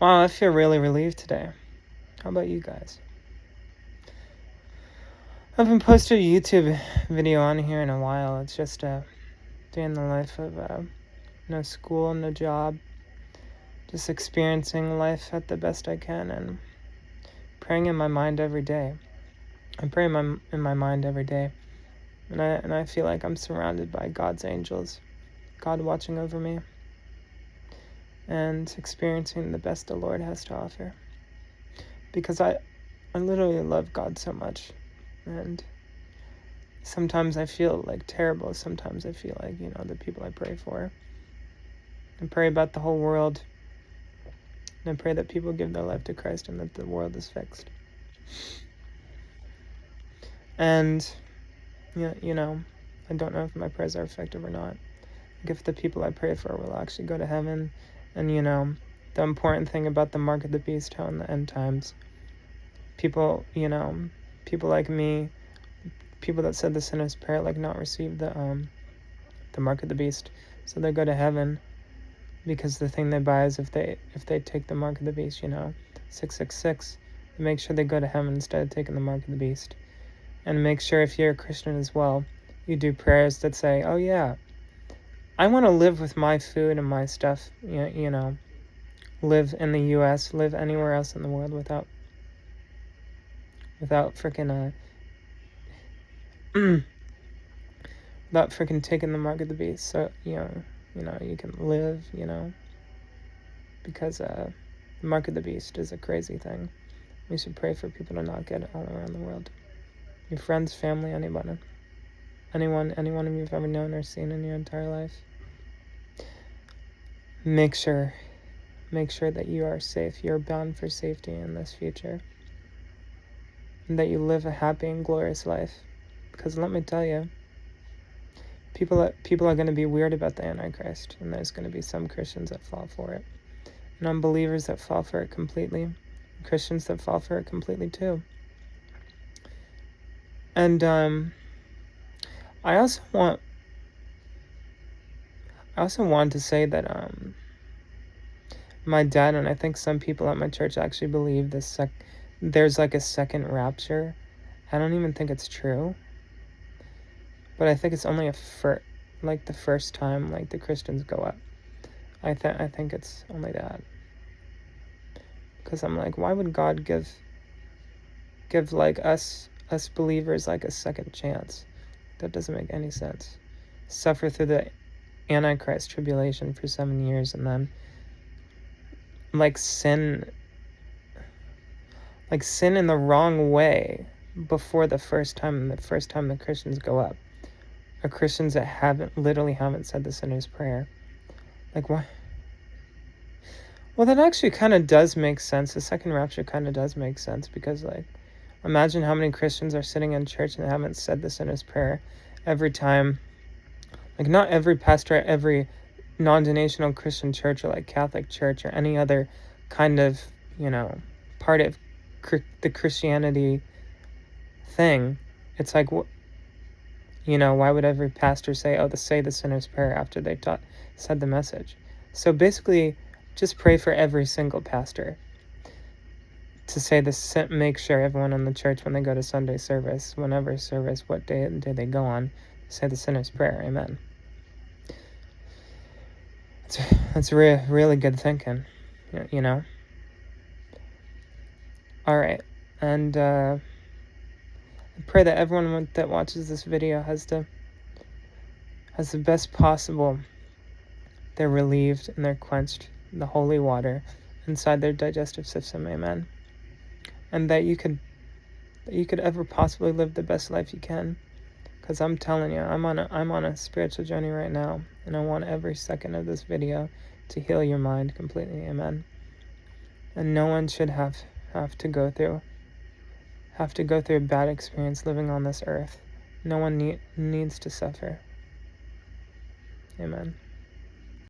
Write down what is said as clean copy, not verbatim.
Wow, I feel really relieved today. How about you guys? I haven't posted a YouTube video on here in a while. It's just day in the life of no school, no job, just experiencing life at the best I can and praying in my mind every day. I pray in my mind every day, and I feel like I'm surrounded by God's angels, God watching over me, and experiencing the best the Lord has to offer. Because I literally love God so much, and sometimes I feel like terrible. Sometimes I feel like, the people I pray for. I pray about the whole world, and I pray that people give their life to Christ and that the world is fixed. And, I don't know if my prayers are effective or not. Like if the people I pray for will actually go to heaven. And, the important thing about the mark of the beast, how in the end times, people like me, people that said the sinner's prayer, like not receive the mark of the beast, so they go to heaven, because the thing they buy is if they take the mark of the beast, 666, make sure they go to heaven instead of taking the mark of the beast. And make sure, if you're a Christian as well, you do prayers that say, oh yeah, I want to live with my food and my stuff, live in the US, live anywhere else in the world without freaking without freaking taking the mark of the beast. So you can live, because the mark of the beast is a crazy thing. We should pray for people to not get it all around the world. Your friends, family, anyone you've ever known or seen in your entire life. Make sure that you are safe. You're bound for safety in this future, and that you live a happy and glorious life. Because let me tell you, people are going to be weird about the Antichrist, and there's going to be some Christians that fall for it, and unbelievers that fall for it completely, Christians that fall for it completely too. And I also want to say that my dad and I think some people at my church actually believe there's like a second rapture. I don't even think it's true, but I think it's only the first time like the Christians go up. I think it's only that, because I'm like, why would God give like us believers like a second chance? That doesn't make any sense. Suffer through the Antichrist tribulation for 7 years, and then sin in the wrong way before the first time the Christians go up, or Christians that haven't said the sinner's prayer. Like, why? Well, that actually kind of does make sense. The second rapture kind of does make sense, because like, imagine how many Christians are sitting in church and haven't said the sinner's prayer every time. Like, not every pastor at every non-denominational Christian church, or like Catholic church, or any other kind of, part of the Christianity thing. It's like, why would every pastor say the sinner's prayer after they said the message? So basically, just pray for every single pastor to say make sure everyone in the church, when they go to Sunday service, whenever service, what day they go on, say the sinner's prayer. Amen. That's really good thinking, All right, and I pray that everyone that watches this video has the best possible. They're relieved and they're quenched in the holy water inside their digestive system. Amen. And that you could ever possibly live the best life you can. Because I'm telling you, I'm on a spiritual journey right now, and I want every second of this video to heal your mind completely. Amen. And no one should have to go through a bad experience living on this earth. No one needs to suffer. Amen.